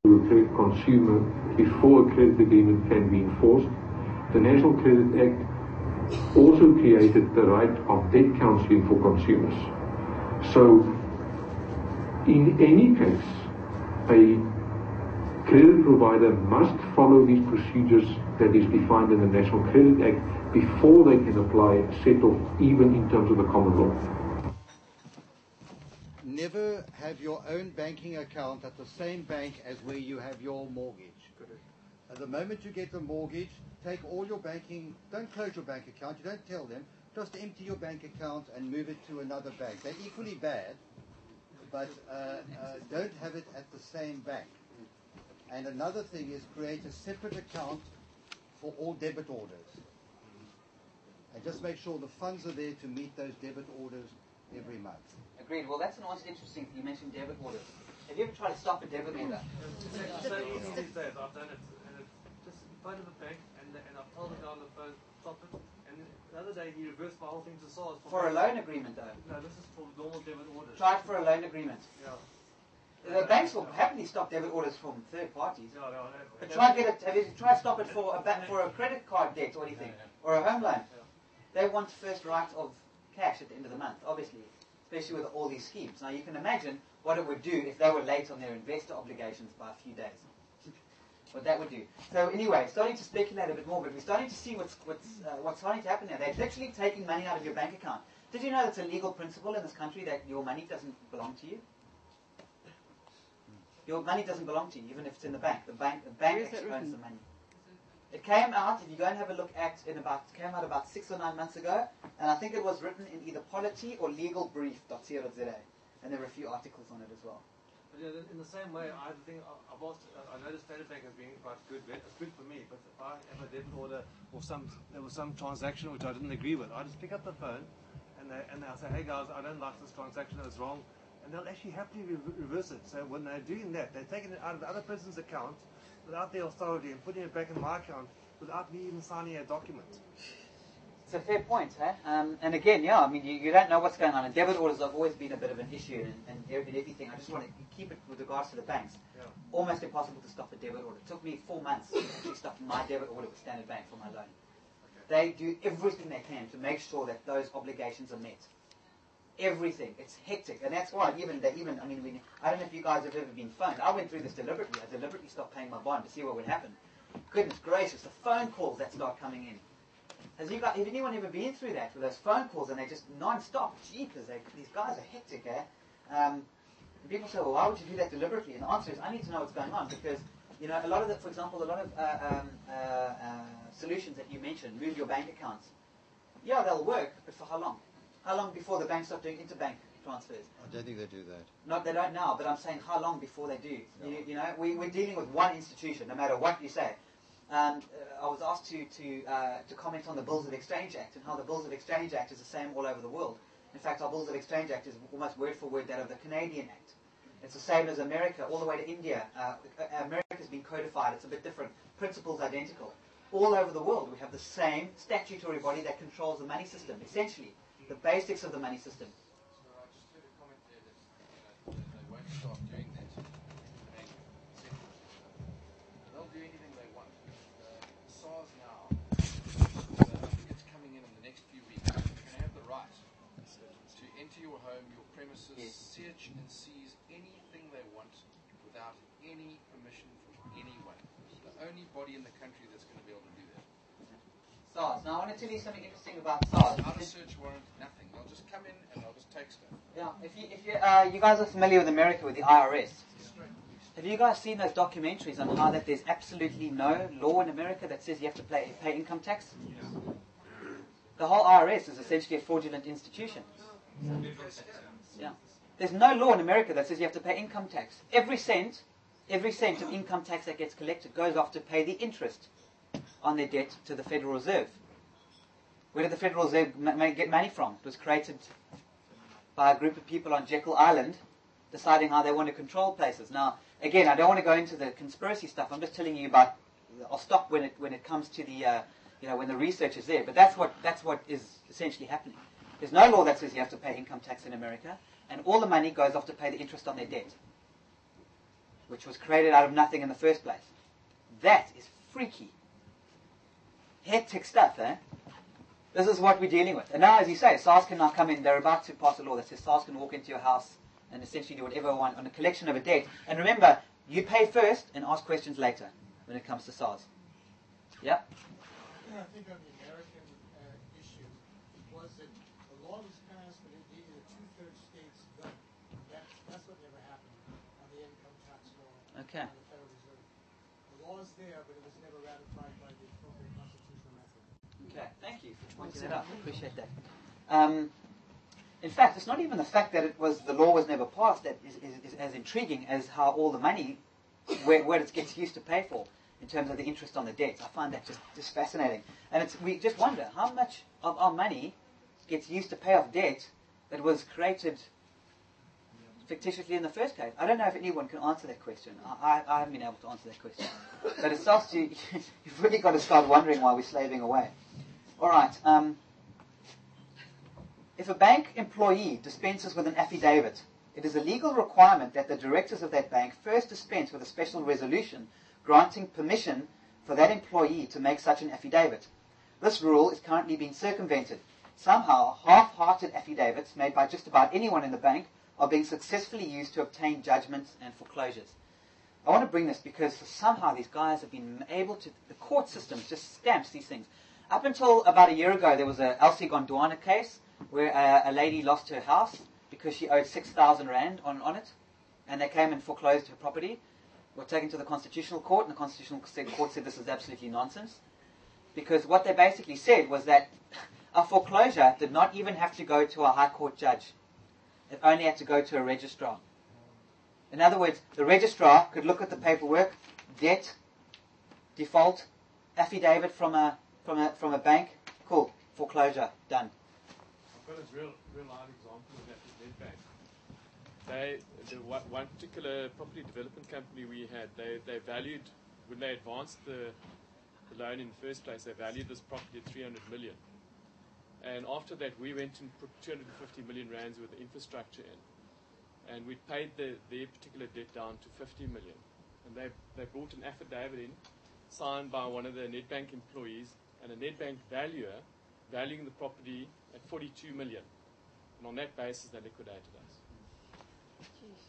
to a credit consumer before a credit agreement can be enforced. The National Credit Act also created the right of debt counselling for consumers. So, in any case, a credit provider must follow these procedures that is defined in the National Credit Act before they can apply a set-off, even in terms of the common law. Never have your own banking account at the same bank as where you have your mortgage. At the moment you get the mortgage, take all your banking, don't close your bank account, you don't tell them, just empty your bank account and move it to another bank. They're equally bad, but don't have it at the same bank. And another thing is create a separate account for all debit orders. And just make sure the funds are there to meet those debit orders every month. Agreed. Well, that's an also interesting thing. You mentioned debit orders. Have you ever tried to stop a debit order? It's so easy these days. I've done it. And it's just phone to the bank and I've told the guy on the phone, stop it. And the other day he reversed my whole thing to SARS. For a loan agreement, though? No, this is for normal debit orders. Try it for a loan agreement. Yeah. The banks will happily stop debit orders from third parties. Yeah, no, but try get it. Have you tried to stop it for a credit card debt or anything, or a home loan? They want first right of cash at the end of the month, obviously, especially with all these schemes. Now you can imagine what it would do if they were late on their investor obligations by a few days. What that would do. So anyway, starting to speculate a bit more, but we're starting to see what's starting to happen now. They're literally taking money out of your bank account. Did you know it's a legal principle in this country that your money doesn't belong to you? Your money doesn't belong to you, even if it's in the bank. The bank actually owns the money. It came out, if you go and have a look at, it came out about 6 or 9 months ago, and I think it was written in either Polity or legalbrief.co.za, and there were a few articles on it as well. But yeah, in the same way, I know the Standard Bank has been quite good. It's good for me, but if I have a debit order or there was some transaction which I didn't agree with, I just pick up the phone and they'll say, hey guys, I don't like this transaction, it's wrong. And they'll actually happily reverse it. So when they're doing that, they're taking it out of the other person's account without their authority and putting it back in my account without me even signing a document. It's a fair point, eh? And again, yeah, I mean, you don't know what's going on. And debit orders have always been a bit of an issue and everything. I just want to keep it with regards to the banks. Yeah. Almost impossible to stop a debit order. It took me 4 months to actually stop my debit order with Standard Bank for my loan. Okay. They do everything they can to make sure that those obligations are met. Everything. It's hectic. And that's why I don't know if you guys have ever been phoned. I went through this deliberately. I deliberately stopped paying my bond to see what would happen. Goodness gracious, the phone calls that start coming in. Have anyone ever been through that with those phone calls and they just non-stop? Jeepers, these guys are hectic, eh? And people say, well, why would you do that deliberately? And the answer is, I need to know what's going on because, a lot of solutions that you mentioned, move your bank accounts. Yeah, they'll work, but for how long? How long before the banks start doing interbank transfers? I don't think they do that. No, they don't now, but I'm saying how long before they do. No. We're dealing with one institution, no matter what you say. I was asked to comment on the Bills of Exchange Act and how the Bills of Exchange Act is the same all over the world. In fact, our Bills of Exchange Act is almost word for word that of the Canadian Act. It's the same as America, all the way to India. America's been codified. It's a bit different. Principles identical. All over the world, we have the same statutory body that controls the money system, essentially. The basics of the money system. So I just heard a comment there that they won't start doing that. They'll do anything they want. SARS now, I think it's coming in the next few weeks. You're going to have the right to enter your home, your premises, search and seize anything they want without any permission from anyone. The only body in the country that's going to be able to do that. SARS. Now I want to tell you something interesting about SARS. Not a search warrant, nothing. They'll just come in and they'll just take stuff. Yeah, if you guys are familiar with America, with the IRS, have you guys seen those documentaries on how that there's absolutely no law in America that says you have to pay income tax? Yeah. The whole IRS is essentially a fraudulent institution. Yeah. There's no law in America that says you have to pay income tax. Every cent of income tax that gets collected goes off to pay the interest on their debt to the Federal Reserve. Where did the Federal Reserve get money from? It was created by a group of people on Jekyll Island deciding how they want to control places. Now, again, I don't want to go into the conspiracy stuff. I'm just telling you about. I'll stop when it comes to the when the research is there. But that's what is essentially happening. There's no law that says you have to pay income tax in America, and all the money goes off to pay the interest on their debt. which was created out of nothing in the first place. That is freaky. Hectic stuff, eh? This is what we're dealing with. And now, as you say, SARS can now come in. They're about to pass a law that says SARS can walk into your house and essentially do whatever they want on a collection of a debt. And remember, you pay first and ask questions later when it comes to SARS. Yeah? I think on the American issue was that the law was passed, but indeed the two-thirds states don't. That's what never happened on the income tax law Okay. on the Federal Reserve. The law is there, but it was never ratified by the appropriate constitutional method. Okay, thank you for pointing that out. I appreciate that. In fact, it's not even the fact that the law was never passed that is as intriguing as how all the money, where it gets used to pay for, in terms of the interest on the debts. I find that just fascinating. And we just wonder how much of our money gets used to pay off debt that was created fictitiously in the first case. I don't know if anyone can answer that question. I haven't been able to answer that question. But it starts to, you've really got to start wondering why we're slaving away. All right. If a bank employee dispenses with an affidavit, it is a legal requirement that the directors of that bank first dispense with a special resolution granting permission for that employee to make such an affidavit. This rule is currently being circumvented. Somehow, half-hearted affidavits made by just about anyone in the bank are being successfully used to obtain judgments and foreclosures. I want to bring this because somehow these guys have been able to, the court system just stamps these things. Up until about a year ago, there was a Elsie Gondwana case where a lady lost her house because she owed 6,000 rand on it, and they came and foreclosed her property. Were taken to the Constitutional Court, and the Constitutional Court said this is absolutely nonsense. Because what they basically said was that a foreclosure did not even have to go to a High Court judge. It only had to go to a registrar. In other words, the registrar could look at the paperwork, debt, default, affidavit from a bank, cool, foreclosure, done. I've got a real live example of that with Nedbank. The one particular property development company we had, they valued, when they advanced the loan in the first place, they valued this property at 300 million. And after that, we went and put 250 million rands worth of infrastructure in. And we paid their particular debt down to 50 million. And they brought an affidavit in, signed by one of the Nedbank employees, and a Nedbank valuer valuing the property at 42 million. And on that basis, they liquidated us.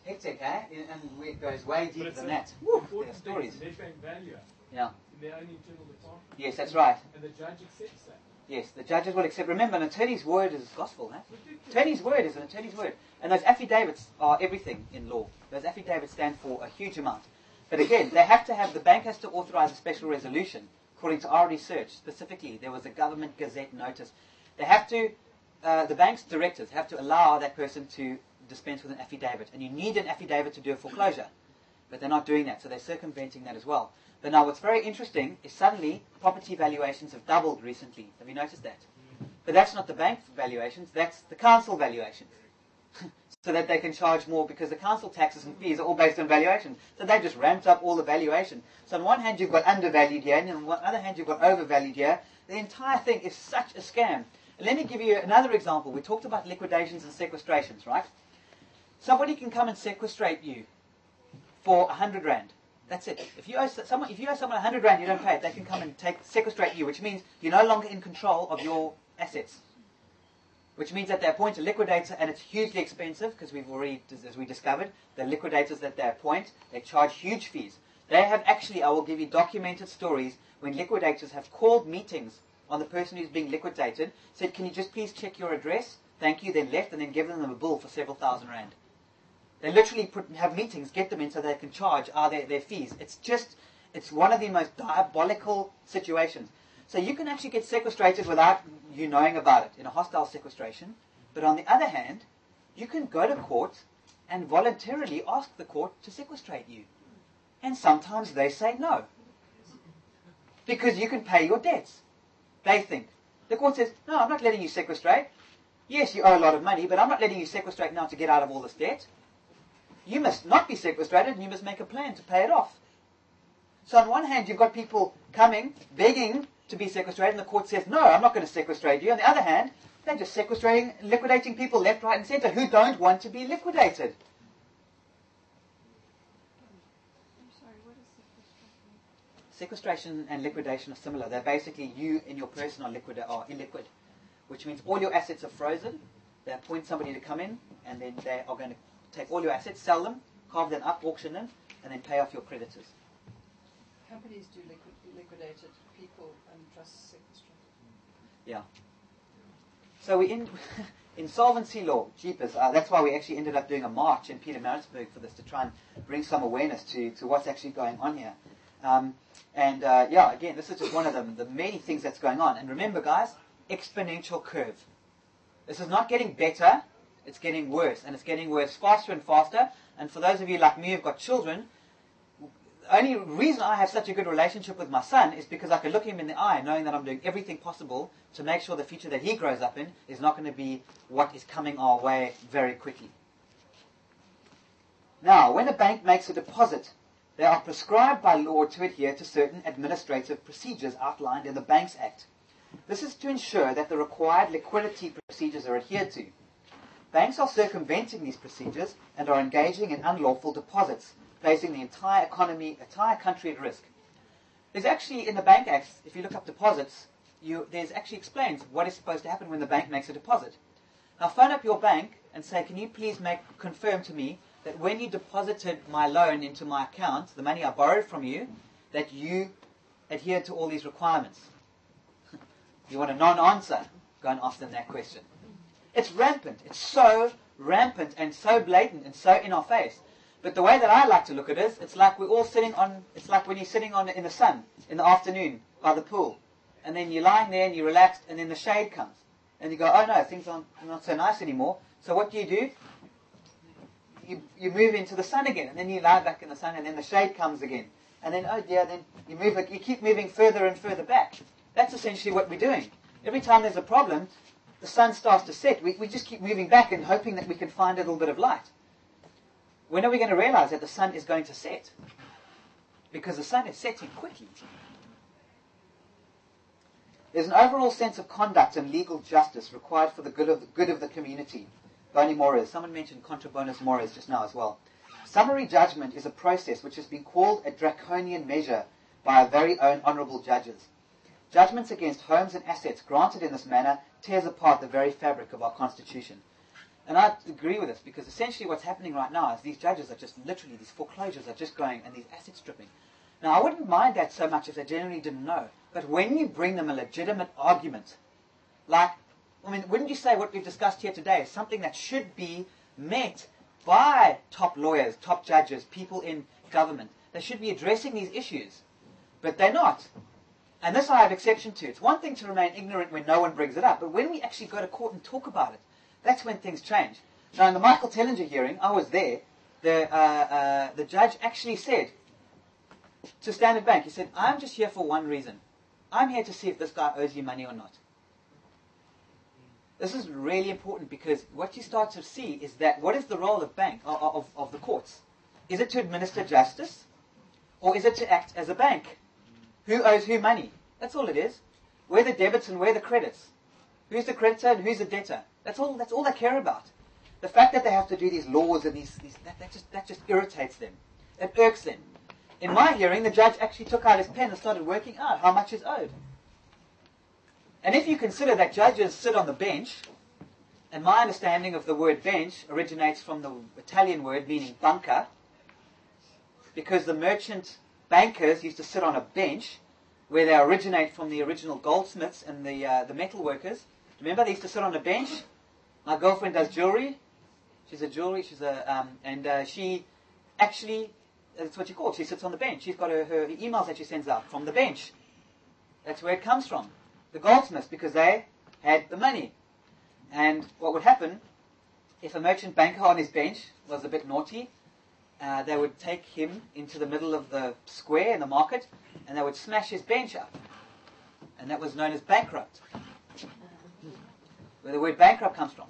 Hectic, eh? And it goes way deeper than that. There are stories. Nedbank valuer. Yeah. In their own internal department. Yes, that's right. And the judge accepts that. Yes, the judges will accept. Remember, an attorney's word is gospel, eh? Attorney's word is an attorney's word. And those affidavits are everything in law. Those affidavits stand for a huge amount. But again, they have to have, the bank has to authorize a special resolution. According to our research, specifically, there was a government gazette notice. They have to, the bank's directors have to allow that person to dispense with an affidavit. And you need an affidavit to do a foreclosure. But they're not doing that, so they're circumventing that as well. But now what's very interesting is suddenly property valuations have doubled recently. Have you noticed that? But that's not the bank valuations, that's the council valuations. So that they can charge more because the council taxes and fees are all based on valuation. So they just ramped up all the valuation. So on one hand you've got undervalued here, and on the other hand you've got overvalued here. The entire thing is such a scam. And let me give you another example. We talked about liquidations and sequestrations, right? Somebody can come and sequestrate you for 100 rand. That's it. If you owe someone 100 rand, you don't pay it. They can come and sequestrate you, which means you're no longer in control of your assets. Which means that they appoint a liquidator, and it's hugely expensive because we've already, as we discovered, the liquidators that they appoint, they charge huge fees. They have actually, I will give you documented stories when liquidators have called meetings on the person who's being liquidated, said, "Can you just please check your address? Thank you," then left, and then given them a bill for several thousand rand. They literally have meetings, get them in so they can charge their fees. It's one of the most diabolical situations. So you can actually get sequestrated without you knowing about it in a hostile sequestration. But on the other hand, you can go to court and voluntarily ask the court to sequestrate you. And sometimes they say no. Because you can pay your debts. They think. The court says, "No, I'm not letting you sequestrate. Yes, you owe a lot of money, but I'm not letting you sequestrate now to get out of all this debt. You must not be sequestrated, and you must make a plan to pay it off." So on one hand, you've got people coming, begging to be sequestrated, and the court says, "No, I'm not going to sequestrate you." On the other hand, they're just liquidating people left, right, and centre who don't want to be liquidated. sequestration and liquidation are similar. They're basically you and your person are illiquid, which means all your assets are frozen. They appoint somebody to come in, and then they are going to take all your assets, sell them, carve them up, auction them, and then pay off your creditors. Companies do liquidated, people and trusts sequestrated. Yeah. So we in insolvency law, jeepers. That's why we actually ended up doing a march in Pietermaritzburg for this, to try and bring some awareness to what's actually going on here. Again, this is just one of the many things that's going on. And remember, guys, exponential curve. This is not getting better, it's getting worse. And it's getting worse faster and faster. And for those of you like me who've got children, the only reason I have such a good relationship with my son is because I can look him in the eye knowing that I'm doing everything possible to make sure the future that he grows up in is not going to be what is coming our way very quickly. Now, when a bank makes a deposit, they are prescribed by law to adhere to certain administrative procedures outlined in the Banks Act. This is to ensure that the required liquidity procedures are adhered to. Banks are circumventing these procedures and are engaging in unlawful deposits, placing the entire economy, entire country at risk. There's actually, in the Bank Act, if you look up deposits, there's actually explains what is supposed to happen when the bank makes a deposit. Now phone up your bank and say, can you please confirm to me that when you deposited my loan into my account, the money I borrowed from you, that you adhered to all these requirements? You want a non-answer? Go and ask them that question. It's rampant. It's so rampant and so blatant and so in our face. But the way that I like to look at it is, it's like we're all sitting on, it's like when you're sitting in the sun in the afternoon by the pool. And then you're lying there and you're relaxed, and then the shade comes. And you go, oh no, things aren't not so nice anymore. So what do? You move into the sun again, and then you lie back in the sun, and then the shade comes again. And then, oh dear, then you keep moving further and further back. That's essentially what we're doing. Every time there's a problem, the sun starts to set. We just keep moving back and hoping that we can find a little bit of light. When are we going to realize that the sun is going to set? Because the sun is setting quickly. There's an overall sense of conduct and legal justice required for the good of the community. Boni mores. Someone mentioned contra bonos mores just now as well. Summary judgment is a process which has been called a draconian measure by our very own honourable judges. Judgments against homes and assets granted in this manner tears apart the very fabric of our constitution. And I agree with this, because essentially what's happening right now is these judges are just literally, these foreclosures are just going, and these asset stripping. Now, I wouldn't mind that so much if they generally didn't know. But when you bring them a legitimate argument, wouldn't you say what we've discussed here today is something that should be met by top lawyers, top judges, people in government? They should be addressing these issues. But they're not. And this I have exception to. It's one thing to remain ignorant when no one brings it up, but when we actually go to court and talk about it, that's when things change. Now, in the Michael Tellinger hearing, I was there, the judge actually said to Standard Bank, he said, I'm just here for one reason. I'm here to see if this guy owes you money or not. This is really important, because what you start to see is that what is the role of the courts? Is it to administer justice, or is it to act as a bank? Who owes who money? That's all it is. Where are the debits and where are the credits? Who's the creditor and who's the debtor? That's all they care about. The fact that they have to do these laws and that just irritates them. It irks them. In my hearing, the judge actually took out his pen and started working out how much is owed. And if you consider that judges sit on the bench, and my understanding of the word bench originates from the Italian word meaning banca, because the merchant bankers used to sit on a bench where they originate from the original goldsmiths and the metal workers. Remember, they used to sit on a bench. My girlfriend does jewelry. She actually, that's what she calls. She sits on the bench. She's got her emails that she sends out from the bench. That's where it comes from. The goldsmiths, because they had the money. And what would happen, if a merchant banker on his bench was a bit naughty, they would take him into the middle of the square in the market, and they would smash his bench up. And that was known as bankrupt, where the word bankrupt comes from.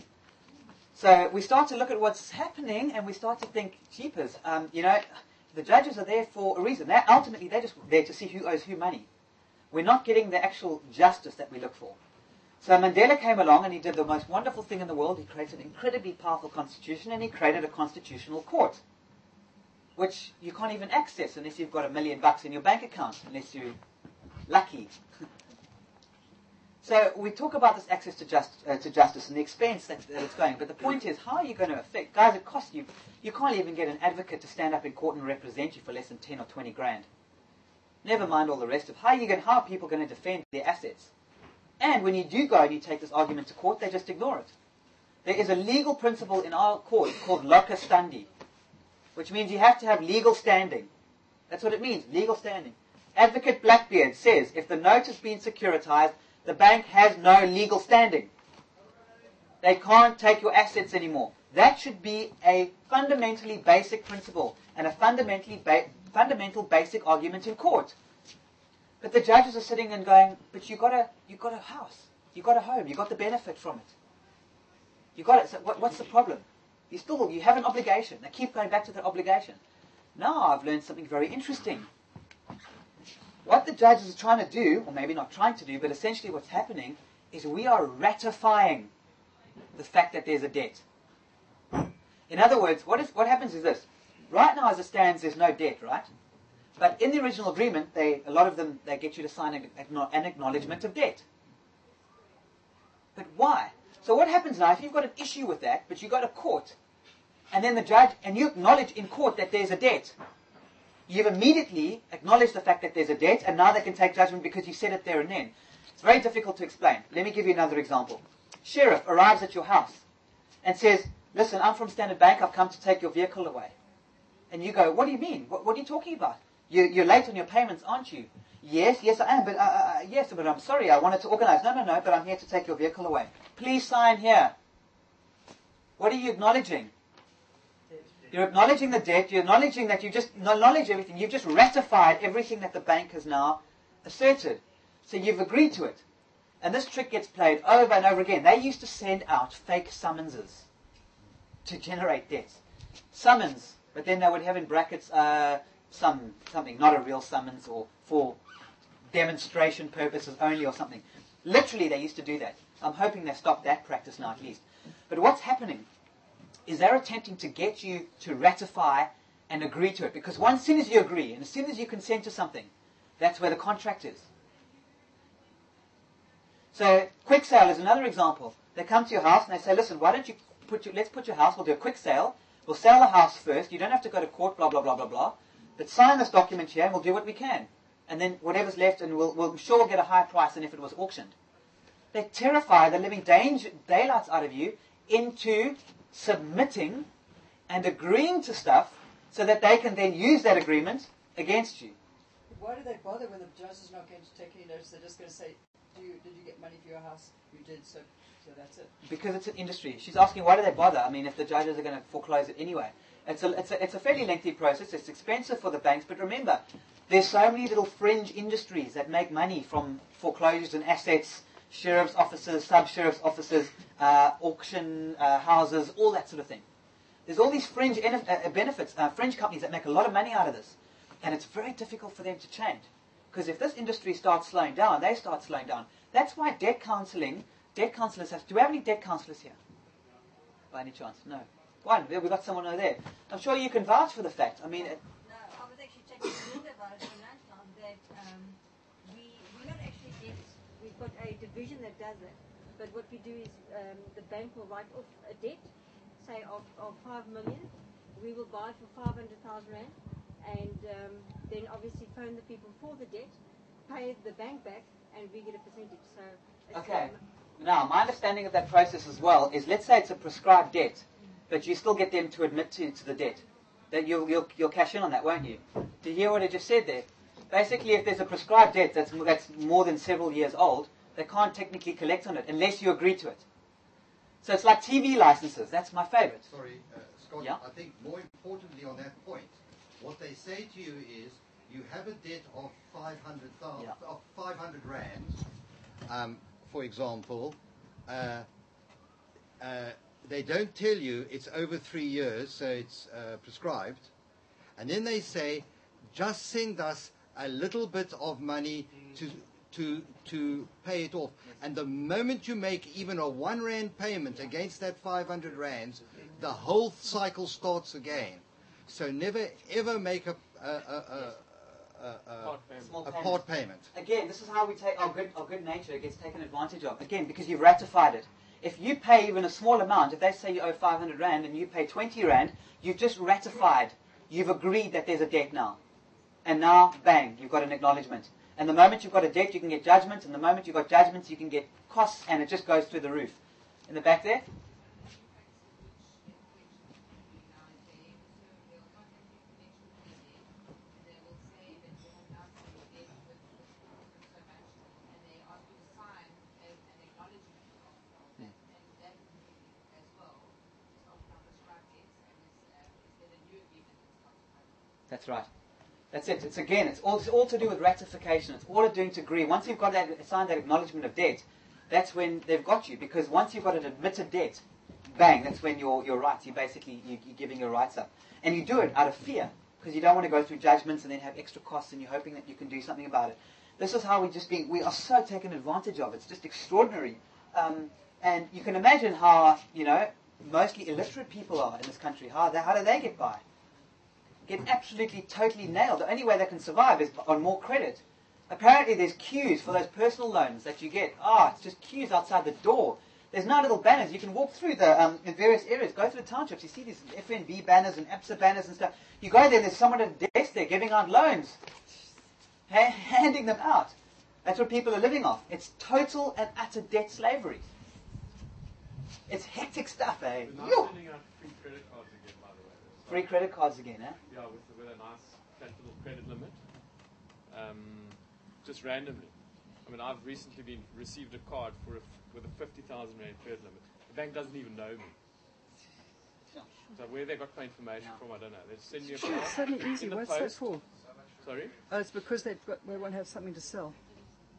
So we start to look at what's happening, and we start to think, jeepers, the judges are there for a reason. They're just there to see who owes who money. We're not getting the actual justice that we look for. So Mandela came along and he did the most wonderful thing in the world. He created an incredibly powerful constitution, and he created a constitutional court. which you can't even access unless you've got $1 million in your bank account, unless you're lucky. So we talk about this access to justice and the expense that it's going. But the point is, how are you going to affect? Guys, it costs you. You can't even get an advocate to stand up in court and represent you for less than 10 or 20 grand. Never mind all the rest of how are people going to defend their assets? And when you do go and you take this argument to court, they just ignore it. There is a legal principle in our court called locus standi, which means you have to have legal standing. That's what it means, legal standing. Advocate Blackbeard says if the note has been securitized, the bank has no legal standing. They can't take your assets anymore. That should be a fundamentally basic principle and a fundamental basic argument in court. But the judges are sitting and going, but you got a house, you got a home, you got the benefit from it. You got it. So what's the problem? You have an obligation. They keep going back to that obligation. Now I've learned something very interesting. What the judges are trying to do, or maybe not trying to do, but essentially what's happening is we are ratifying the fact that there's a debt. In other words, what happens is this. Right now as it stands, there's no debt, right? But in the original agreement, a lot of them, they get you to sign an acknowledgement of debt. But why? So what happens now, if you've got an issue with that, but you go to court, and then the judge, and you acknowledge in court that there's a debt, you've immediately acknowledged the fact that there's a debt, and now they can take judgment because you said it there and then. It's very difficult to explain. Let me give you another example. Sheriff arrives at your house and says, listen, I'm from Standard Bank, I've come to take your vehicle away. And you go, what do you mean? What are you talking about? You're late on your payments, aren't you? Yes, I am, but I'm sorry, I wanted to organize. No, but I'm here to take your vehicle away. Please sign here. What are you acknowledging? You're acknowledging the debt, you're acknowledging that you just acknowledge everything. You've just ratified everything that the bank has now asserted. So you've agreed to it. And this trick gets played over and over again. They used to send out fake summonses to generate debts. Summons, but then they would have in brackets something, not a real summons, or for demonstration purposes only or something. Literally, they used to do that. I'm hoping they've stopped that practice now at least. But what's happening is they're attempting to get you to ratify and agree to it. Because as soon as you agree, and as soon as you consent to something, that's where the contract is. So, quick sale is another example. They come to your house and they say, listen, why don't you let's put your house, we'll do a quick sale. We'll sell the house first. You don't have to go to court, blah, blah, blah, blah, blah. But sign this document here and we'll do what we can. And then whatever's left, and we'll sure get a higher price than if it was auctioned. They terrify the living daylights out of you into submitting and agreeing to stuff so that they can then use that agreement against you. Why do they bother when the judge is not going to take any notice? They're just going to say, did you get money for your house? You did, so that's it. Because it's an industry. She's asking, why do they bother? I mean, if the judges are going to foreclose it anyway. It's a fairly lengthy process. It's expensive for the banks. But remember, there's so many little fringe industries that make money from foreclosures and assets, sheriff's offices, sub-sheriff's offices, auction houses, all that sort of thing. There's all these fringe benefits, fringe companies that make a lot of money out of this. And it's very difficult for them to change. Because if this industry starts slowing down, they start slowing down. That's why debt counselors have... Do we have any debt counselors here? By any chance? No. One. We've got someone over there. I'm sure you can vouch for the fact. I mean... No, I was actually chatting to Linda about it on lunchtime, that we don't actually get... We've got a division that does it. But what we do is the bank will write off a debt, say of 5 million. We will buy it for 500,000 rand. And then obviously phone the people for the debt, pay the bank back, and we get a percentage. So it's okay. Now, my understanding of that process as well is, let's say it's a prescribed debt, but you still get them to admit to the debt. Then you'll cash in on that, won't you? Do you hear what I just said there? Basically, if there's a prescribed debt that's more than several years old, they can't technically collect on it unless you agree to it. So it's like TV licenses. That's my favorite. Sorry, Scott, yeah? I think more importantly on that point, what they say to you is, you have a debt of 500,000, of 500 rand, for example. They don't tell you it's over 3 years, so it's prescribed. And then they say, just send us a little bit of money to pay it off. And the moment you make even a 1 rand payment against that 500 rands, the whole cycle starts again. So never ever make a Small part payment. Again, this is how we take our good nature gets taken advantage of. Again, because you've ratified it. If you pay even a small amount, if they say you owe 500 Rand and you pay 20 Rand, you've just ratified. You've agreed that there's a debt now. And now, bang, you've got an acknowledgement. And the moment you've got a debt, you can get judgments. And the moment you've got judgments, you can get costs, and it just goes through the roof. In the back there? That's right. That's it. It's all to do with ratification. It's all doing to agree. Once you've got that, signed that acknowledgement of debt, that's when they've got you. Because once you've got an admitted debt, bang, that's when your rights. You're giving your rights up, and you do it out of fear because you don't want to go through judgments and then have extra costs, and you're hoping that you can do something about it. This is how we are so taken advantage of. It's just extraordinary, and you can imagine how mostly illiterate people are in this country. How do they get by? Get absolutely, totally nailed. The only way they can survive is on more credit. Apparently there's queues for those personal loans that you get. It's just queues outside the door. There's no little banners. You can walk through in various areas, go through the townships. You see these FNB banners and ABSA banners and stuff. You go there, there's someone at the desk there giving out loans, handing them out. That's what people are living off. It's total and utter debt slavery. It's hectic stuff, eh? We're now sending out free credit cards again, by the way. Free credit cards again, eh? Yeah, with a nice flat little credit limit. Just randomly. I mean, I've recently received a card with a 50,000 Rand credit limit. The bank doesn't even know me. So where they got my information from, I don't know. They send me a card. It's suddenly easy. What's that for? Sorry? Oh, it's because they won't have something to sell.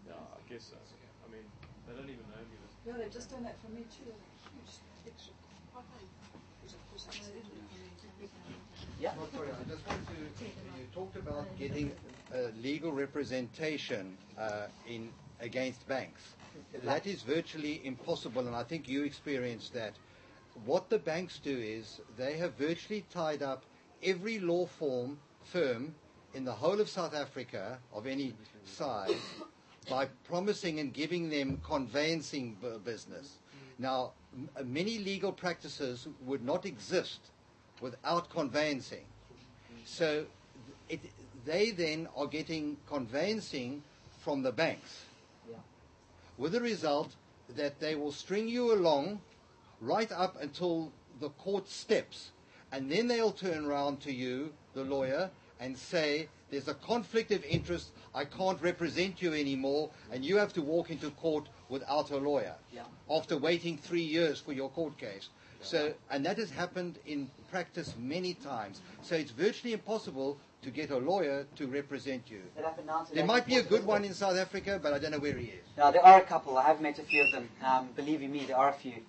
Yeah, I guess so. I mean, they don't even know me. Yeah, they've just done that for me too. Yeah. Sorry, I just want to. You talked about getting legal representation against banks. That is virtually impossible, and I think you experienced that. What the banks do is they have virtually tied up every law firm in the whole of South Africa of any size by promising and giving them conveyancing business. Now, many legal practices would not exist without conveyancing. So they then are getting conveyancing from the banks, with the result that they will string you along right up until the court steps, and then they'll turn around to you, the lawyer, and say, there's a conflict of interest, I can't represent you anymore, and you have to walk into court without a lawyer after waiting 3 years for your court case. So, and that has happened in practice many times. So it's virtually impossible to get a lawyer to represent you. There might be a good one in South Africa, but I don't know where he is. No, there are a couple. I have met a few of them. Believe you me, there are a few.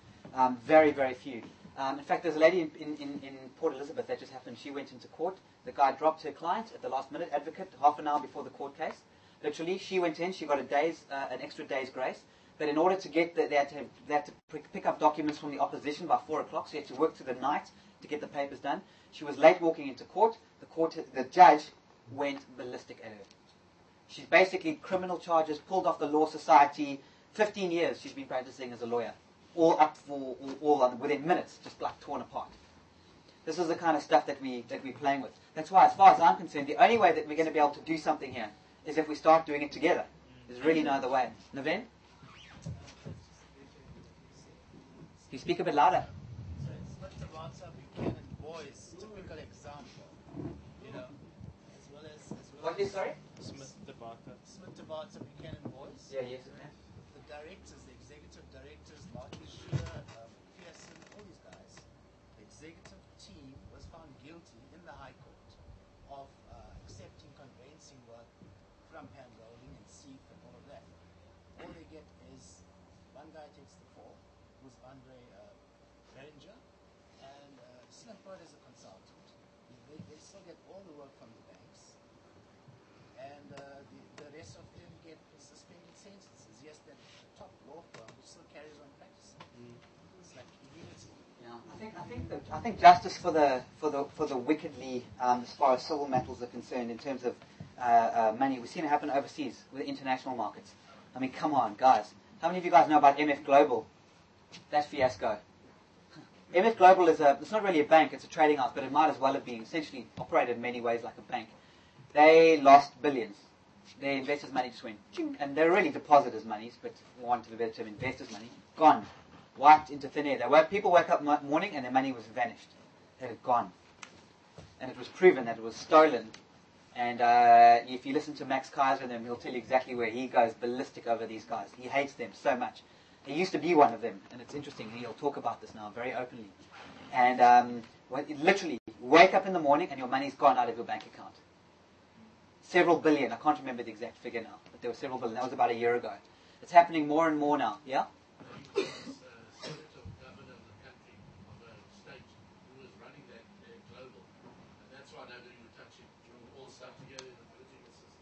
Very, very few. In fact, there's a lady in Port Elizabeth that just happened. She went into court. The guy dropped her client at the last minute, advocate, half an hour before the court case. Literally, she went in. She got an extra day's grace. But in order to get they had to pick up documents from the opposition by 4 o'clock. So she had to work through the night to get the papers done. She was late walking into court. The judge went ballistic at her. She's basically criminal charges, pulled off the law society. 15 years she's been practicing as a lawyer. All up for within minutes, just like torn apart. This is the kind of stuff that we're playing with. That's why, as far as I'm concerned, the only way that we're going to be able to do something here is if we start doing it together. There's really no other way. Naven? You speak a bit louder. So it's WhatsApp, Buchanan voice, typical example. As well as What is, sorry? Smith Tabata Buchanan voice. Yeah, yes, man. The directors, the executive directors, Martin Shearer, Pearson, all these guys, the executive team was found guilty in the High Court of accepting conveyancing work from handrolling and SEEF and all of that. All they get is one guy takes the fall, who's Andre Beringer, and Snifford is a consultant. They still get all the work from the banks, and the rest of them get suspended sentences. Yes, that top law firm which still carries on practicing. It's like immunity. Yeah. I think justice for the wickedly, as far as civil matters are concerned, in terms of money, we've seen it happen overseas with international markets. I mean, come on, guys. How many of you guys know about MF Global? That fiasco. MF Global it's not really a bank, it's a trading house, but it might as well have been essentially operated in many ways like a bank. They lost billions. Their investors' money just went ching, and they're really depositors' monies, but for want of a better term, investors' money, gone. Wiped into thin air. People woke up morning and their money was vanished. It had gone. And it was proven that it was stolen. And if you listen to Max Kaiser, then he'll tell you exactly where he goes ballistic over these guys. He hates them so much. He used to be one of them, and it's interesting. He'll talk about this now very openly. And literally, wake up in the morning and your money's gone out of your bank account. Several billion. I can't remember the exact figure now, but there were several billion. That was about a year ago. It's happening more and more now. Yeah?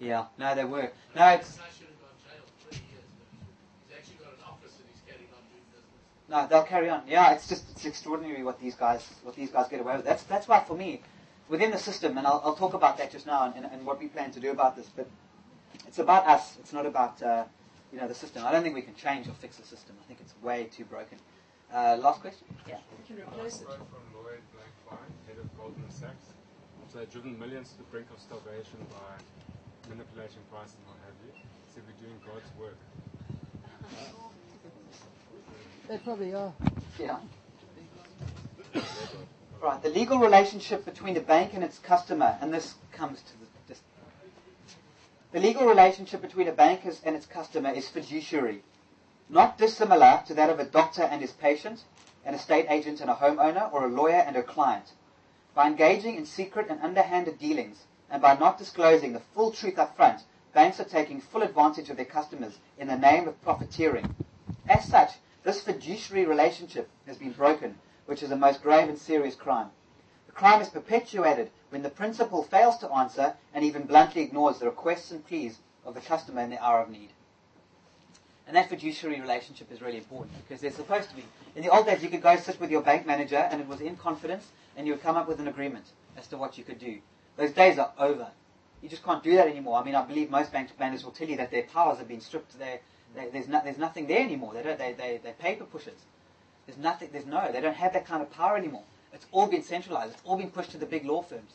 Yeah, no, they were. No, it's... No, they'll carry on. Yeah, it's extraordinary what these guys get away with. That's why for me, within the system, and I'll talk about that just now and what we plan to do about this, but it's about us. It's not about the system. I don't think we can change or fix the system. I think it's way too broken. Last question? Yeah. You can replace it. From Lloyd Blankfein, head of Goldman Sachs. So they've driven millions to the brink of starvation by manipulating prices and what have you. So we're doing God's work. They probably are. Yeah. Right. The legal relationship between a bank and its customer, and this comes to the legal relationship between a bank and its customer is fiduciary, not dissimilar to that of a doctor and his patient, an estate agent and a homeowner, or a lawyer and a client. By engaging in secret and underhanded dealings, and by not disclosing the full truth up front, banks are taking full advantage of their customers in the name of profiteering. As such, this fiduciary relationship has been broken, which is a most grave and serious crime. The crime is perpetuated when the principal fails to answer and even bluntly ignores the requests and pleas of the customer in their hour of need. And that fiduciary relationship is really important because they're supposed to be. In the old days, you could go sit with your bank manager and it was in confidence and you would come up with an agreement as to what you could do. Those days are over. You just can't do that anymore. I mean, I believe most bank managers will tell you that their powers have been stripped. There's nothing there anymore. They're paper pushers. They don't have that kind of power anymore. It's all been centralized. It's all been pushed to the big law firms.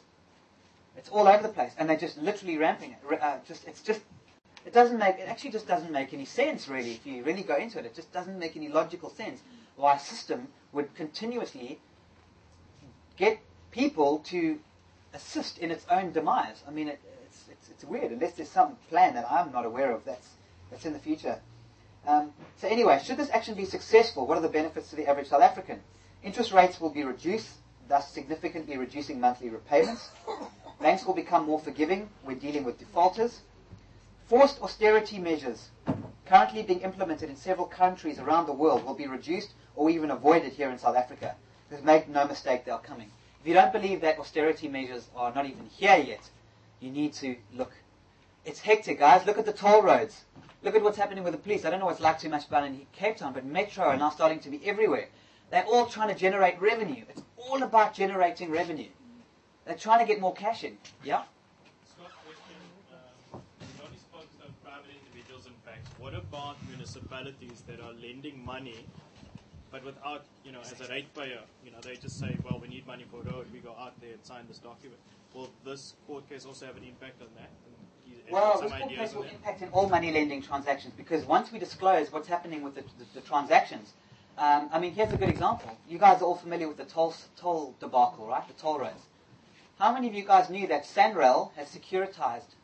It's all over the place, and they're just literally ramping it. It actually just doesn't make any sense, really. If you really go into it, it just doesn't make any logical sense why a system would continuously get people to assist in its own demise. I mean, it's weird, unless there's some plan that I'm not aware of that's in the future. So anyway, should this action be successful, what are the benefits to the average South African? Interest rates will be reduced, thus significantly reducing monthly repayments. Banks will become more forgiving when dealing with defaulters. Forced austerity measures currently being implemented in several countries around the world will be reduced or even avoided here in South Africa. Because make no mistake, they are coming. If you don't believe that austerity measures are not even here yet, you need to look. It's hectic, guys. Look at the toll roads. Look at what's happening with the police. I don't know what's like too much about in Cape Town, but Metro are now starting to be everywhere. They're all trying to generate revenue. It's all about generating revenue. They're trying to get more cash in. Yeah? Scott, question. You only spoke of private individuals and banks. What about municipalities that are lending money, but without, as a ratepayer, they just say, well, we need money for road. We go out there and sign this document. Will this court case also have an impact on that? Well, this court case will impact in all money lending transactions because once we disclose what's happening with the transactions, here's a good example. You guys are all familiar with the toll debacle, right? The toll roads. How many of you guys knew that Sanrail has securitized?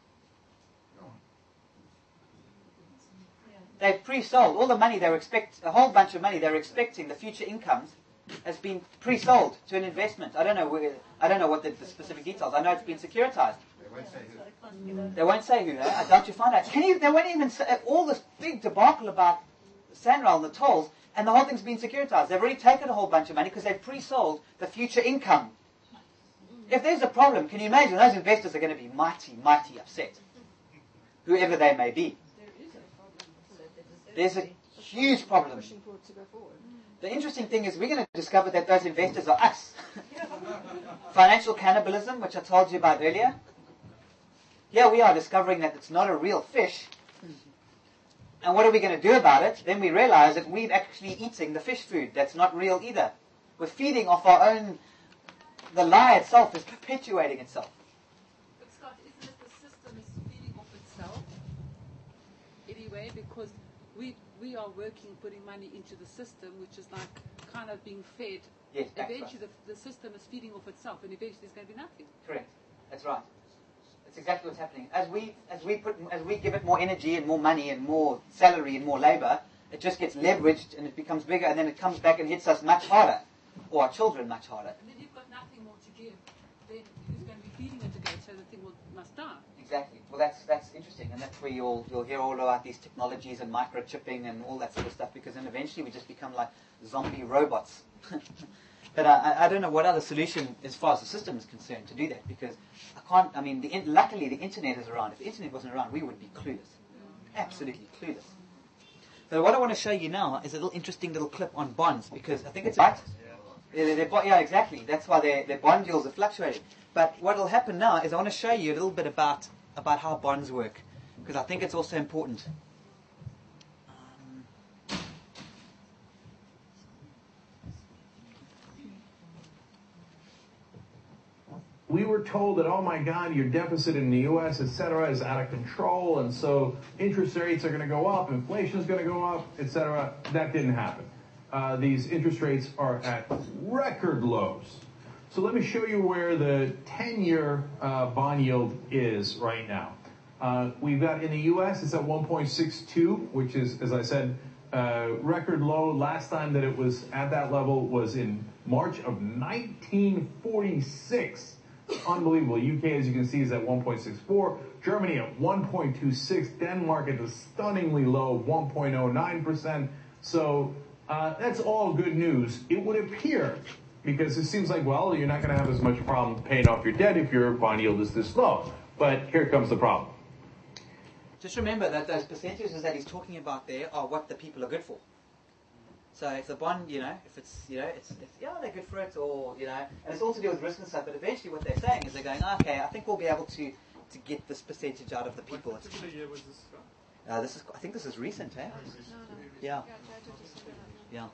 They've pre-sold all the money they were a whole bunch of money they were expecting. The future incomes has been pre-sold to an investment. I don't know what the specific details. I know it's been securitized. They won't say who. I doubt you find out. They won't even say all this big debacle about Sanrail and the tolls, and the whole thing's been securitized. They've already taken a whole bunch of money because they've pre-sold the future income. If there's a problem, can you imagine? Those investors are going to be mighty, mighty upset. Whoever they may be. There's a huge problem. The interesting thing is we're going to discover that those investors are us. Financial cannibalism, which I told you about earlier. Here we are discovering that it's not a real fish. And what are we going to do about it? Then we realize that we're actually eating the fish food. That's not real either. We're feeding off our own... The lie itself is perpetuating itself. But Scott, isn't it the system is feeding off itself? Anyway, because we are working, putting money into the system, which is like kind of being fed. Yes, eventually the system is feeding off itself, and eventually there's going to be nothing. Correct. That's right. That's exactly what's happening. As we give it more energy and more money and more salary and more labor, it just gets leveraged and it becomes bigger, and then it comes back and hits us much harder, or our children much harder. And then you've got nothing more to give. Then who's going to be feeding it again? So the thing must die. Exactly. Well, that's interesting, and that's where you'll hear all about these technologies and microchipping and all that sort of stuff, because then eventually we just become like zombie robots. But I don't know what other solution, as far as the system is concerned, to do that, because I can't. I mean, luckily the internet is around. If the internet wasn't around, we would be clueless, absolutely clueless. So what I want to show you now is a little interesting little clip on bonds, because I think it's right. Yeah, exactly. That's why their bond yields are fluctuating. But what will happen now is I want to show you a little bit about how bonds work, because I think it's also important. We were told that, oh my God, your deficit in the U.S., et cetera, is out of control, and so interest rates are going to go up, inflation is going to go up, et cetera. That didn't happen. These interest rates are at record lows. So let me show you where the 10-year bond yield is right now. We've got in the U.S., it's at 1.62, which is, as I said, record low. Last time that it was at that level was in March of 1946. Unbelievable. UK, as you can see, is at 1.64. Germany at 1.26. Denmark at a stunningly low 1.09%. So that's all good news. It would appear, because it seems like, well, you're not going to have as much problem paying off your debt if your bond yield is this low. But here comes the problem. Just remember that those percentages that he's talking about there are what the people are good for. So if the bond, if it's, it's they're good for it, or, and it's all to do with risk and stuff, but eventually what they're saying is they're going, okay, I think we'll be able to get this percentage out of the people. What particular year was this from? I think this is recent, eh? Yeah. Yeah.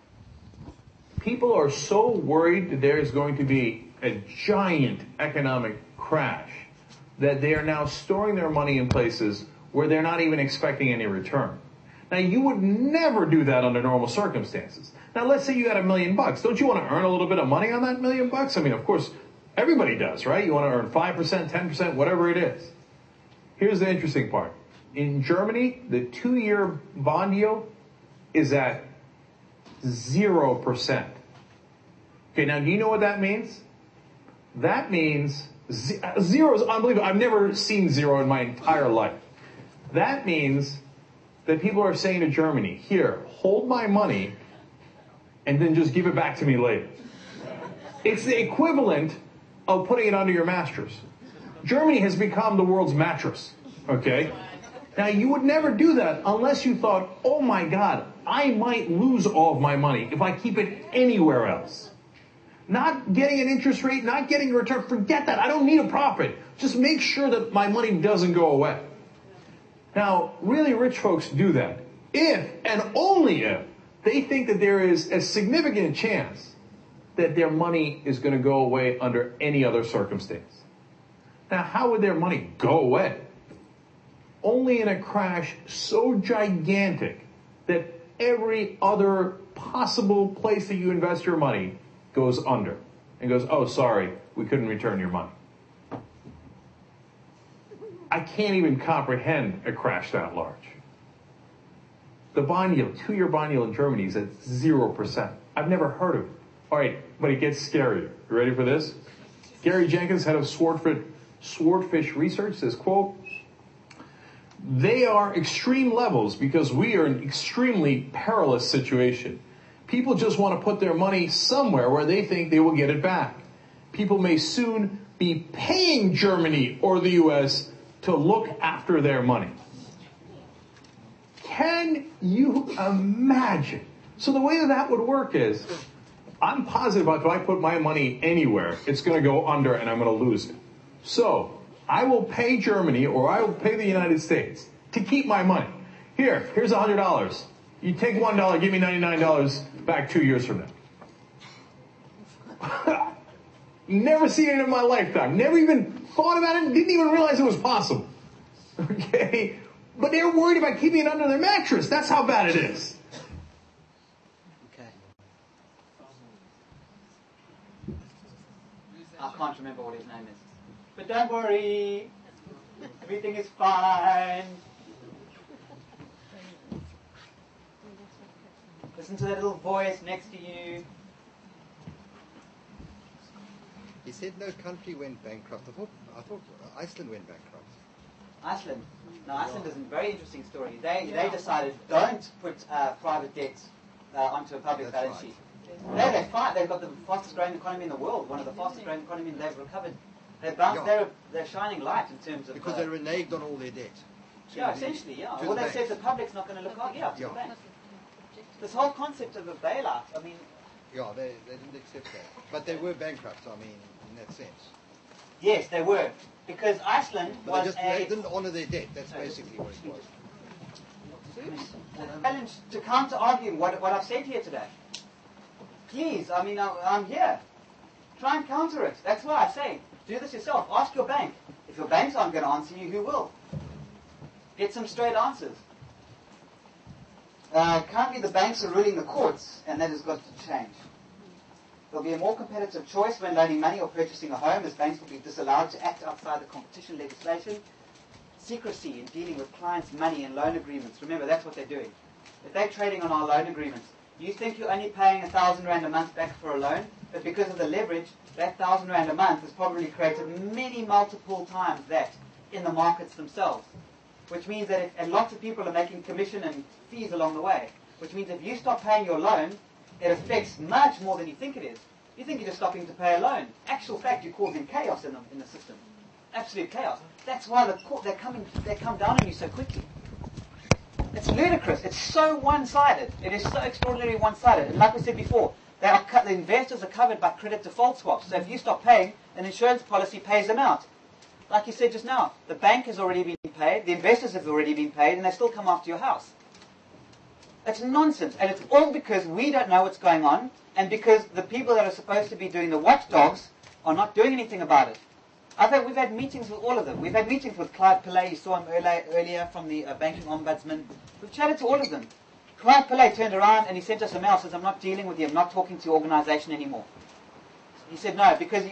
People are so worried that there is going to be a giant economic crash that they are now storing their money in places where they're not even expecting any return. Now, you would never do that under normal circumstances. Now, let's say you had $1 million. Don't you want to earn a little bit of money on that $1 million? I mean, of course, everybody does, right? You want to earn 5%, 10%, whatever it is. Here's the interesting part. In Germany, the 2-year bond yield is at 0%. Okay, now, do you know what that means? That means zero is unbelievable. I've never seen zero in my entire life. That means that people are saying to Germany, here, hold my money, and then just give it back to me later. It's the equivalent of putting it under your mattress. Germany has become the world's mattress, okay? Now, you would never do that unless you thought, oh my God, I might lose all of my money if I keep it anywhere else. Not getting an interest rate, not getting a return, forget that. I don't need a profit. Just make sure that my money doesn't go away. Now, really rich folks do that if, and only if, they think that there is a significant chance that their money is going to go away under any other circumstance. Now, how would their money go away? Only in a crash so gigantic that every other possible place that you invest your money goes under and goes, oh, sorry, we couldn't return your money. I can't even comprehend a crash that large. The bond yield, 2-year bond yield in Germany is at 0%. I've never heard of it. All right, but it gets scarier. You ready for this? Gary Jenkins, head of Swordfish Research, says, quote, they are extreme levels because we are in an extremely perilous situation. People just want to put their money somewhere where they think they will get it back. People may soon be paying Germany or the U.S. to look after their money. Can you imagine So the way that would work is, I'm positive if I put my money anywhere, it's going to go under and I'm going to lose it. So I will pay Germany or I will pay the United States to keep my money. Here's $100. You take $1, give me $99 back 2 years from now. Never seen it in my lifetime. Never even thought about it. Didn't even realize it was possible. Okay? But they're worried about keeping it under their mattress. That's how bad it is. Okay. I can't remember what his name is. But don't worry. Everything is fine. Listen to that little voice next to you. He said no country went bankrupt. I thought Iceland went bankrupt. Iceland. No, Iceland is a very interesting story. They decided don't put private debt onto a public balance sheet. They're fine. They've got the fastest growing economy in the world, one of the fastest growing economies. They've recovered. They're shining light in terms of because they reneged on all their debt. Yeah, essentially, yeah. Well, they said the public's not going to look out. To the bank. This whole concept of a bailout. I mean. Yeah, they didn't accept that, but they were bankrupt. I mean, in that sense. Yes, they were, because Iceland was they didn't honour their debt. That's basically what it was. Challenge to counter argue what I've said here today. Please, I mean, I'm here. Try and counter it. That's why I say, do this yourself. Ask your bank. If your banks aren't going to answer you, who will? Get some straight answers. Currently, the banks are ruling the courts, and that has got to change. There'll be a more competitive choice when loaning money or purchasing a home, as banks will be disallowed to act outside the competition legislation. Secrecy in dealing with clients' money and loan agreements. Remember, that's what they're doing. If they're trading on our loan agreements, you think you're only paying R1,000 a month back for a loan, but because of the leverage, that R1,000 a month has probably created many multiple times that in the markets themselves. Which means that and lots of people are making commission and fees along the way. Which means if you stop paying your loan, it affects much more than you think it is. You think you're just stopping to pay a loan. Actual fact, you're causing chaos in the system. Absolute chaos. That's why they come down on you so quickly. It's ludicrous. It's so one-sided. It is so extraordinarily one-sided. And like we said before, the investors are covered by credit default swaps. So if you stop paying, an insurance policy pays them out. Like you said just now, the bank has already been paid, the investors have already been paid, and they still come after your house. That's nonsense. And it's all because we don't know what's going on, and because the people that are supposed to be doing the watchdogs are not doing anything about it. We've had meetings with all of them. We've had meetings with Clive Pillay, you saw him earlier from the banking ombudsman. We've chatted to all of them. Clive Pillay turned around and he sent us a mail, says, I'm not dealing with you, I'm not talking to your organisation anymore. He said, no, because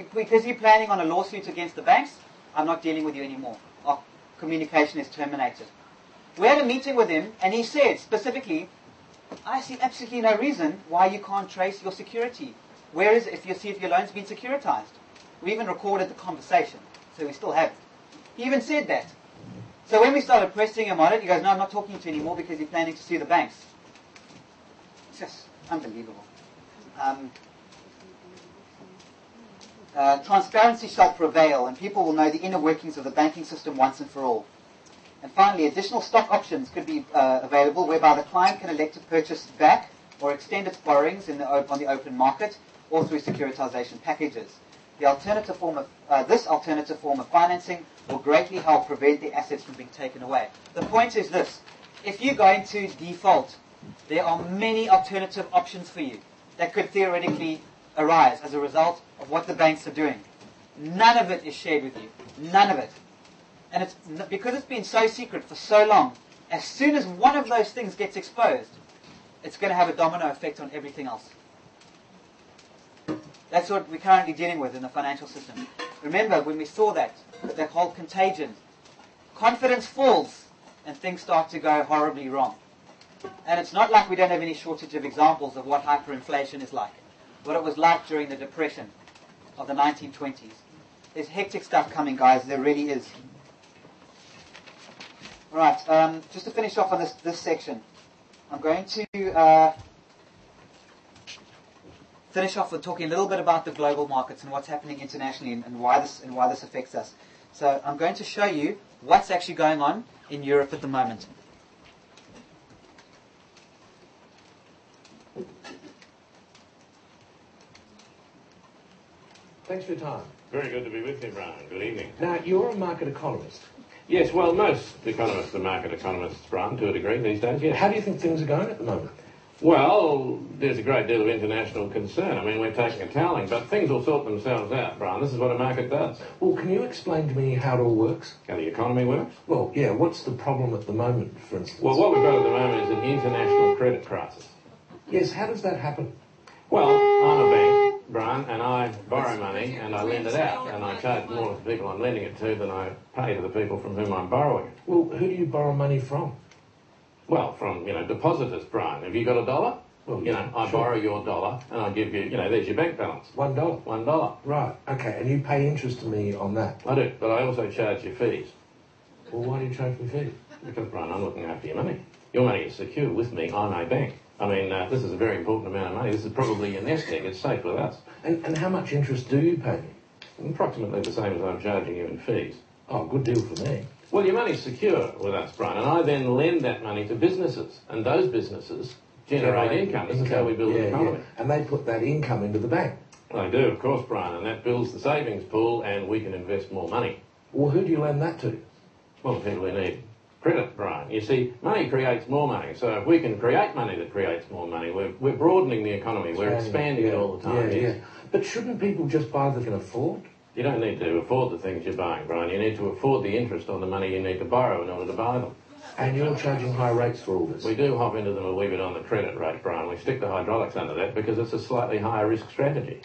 you're planning on a lawsuit against the banks, I'm not dealing with you anymore. Our communication is terminated. We had a meeting with him, and he said specifically, I see absolutely no reason why you can't trace your security. Where is it if your loan's been securitized? We even recorded the conversation, so we still have it. He even said that. So when we started pressing him on it, he goes, no, I'm not talking to you anymore because you're planning to sue the banks. It's just unbelievable. Transparency shall prevail, and people will know the inner workings of the banking system once and for all. And finally, additional stock options could be available, whereby the client can elect to purchase back or extend its borrowings on the open market or through securitization packages. This alternative form of financing will greatly help prevent the assets from being taken away. The point is this: if you go into default, there are many alternative options for you that could theoretically arise as a result of what the banks are doing. None of it is shared with you. None of it. And it's because it's been so secret for so long, as soon as one of those things gets exposed, it's going to have a domino effect on everything else. That's what we're currently dealing with in the financial system. Remember, when we saw that whole contagion, confidence falls and things start to go horribly wrong. And it's not like we don't have any shortage of examples of what hyperinflation is like, what it was like during the Depression of the 1920s. There's hectic stuff coming, guys. There really is. All right, just to finish off on this section, I'm going to finish off with talking a little bit about the global markets and what's happening internationally and why this affects us. So I'm going to show you what's actually going on in Europe at the moment. Thanks for your time. Very good to be with you, Brian. Good evening. Now, you're a market economist. Yes, well, most economists are market economists, Brian, to a degree these days, yes. How do you think things are going at the moment? Well, there's a great deal of international concern. I mean, we're taking a toweling, but things will sort themselves out, Brian. This is what a market does. Well, can you explain to me how it all works? How the economy works? Well, yeah, what's the problem at the moment, for instance? Well, what we've got at the moment is an international credit crisis. Yes, how does that happen? Well, I'm a bank, Brian, and I borrow money and I lend it out, and I charge more to the people I'm lending it to than I pay to the people from whom I'm borrowing it. Well, who do you borrow money from? Well, from, depositors, Brian. Have you got a dollar? Well, I borrow your dollar and I give you, there's your bank balance. $1? $1. Right, okay, and you pay interest to me on that? I do, but I also charge you fees. Well, why do you charge me fees? Because, Brian, I'm looking after your money. Your money is secure with me. I'm a bank. I mean, this is a very important amount of money. This is probably your nest egg. It's safe with us. And how much interest do you pay me? Approximately the same as I'm charging you in fees. Oh, good deal for me. Well, your money's secure with us, Brian, and I then lend that money to businesses, and those businesses generate income. This is how we build an economy. Yeah. And they put that income into the bank. They do, of course, Brian, and that builds the savings pool, and we can invest more money. Well, who do you lend that to? Well, the people who need credit, Brian. You see, money creates more money, so if we can create money that creates more money, we're broadening the economy, we're expanding it all the time. Yeah. But shouldn't people just buy what they can afford? You don't need to afford the things you're buying, Brian. You need to afford the interest on the money you need to borrow in order to buy them. And you're charging high rates for all this? We do hop into them a wee bit on the credit rate, Brian. We stick the hydraulics under that because it's a slightly higher risk strategy.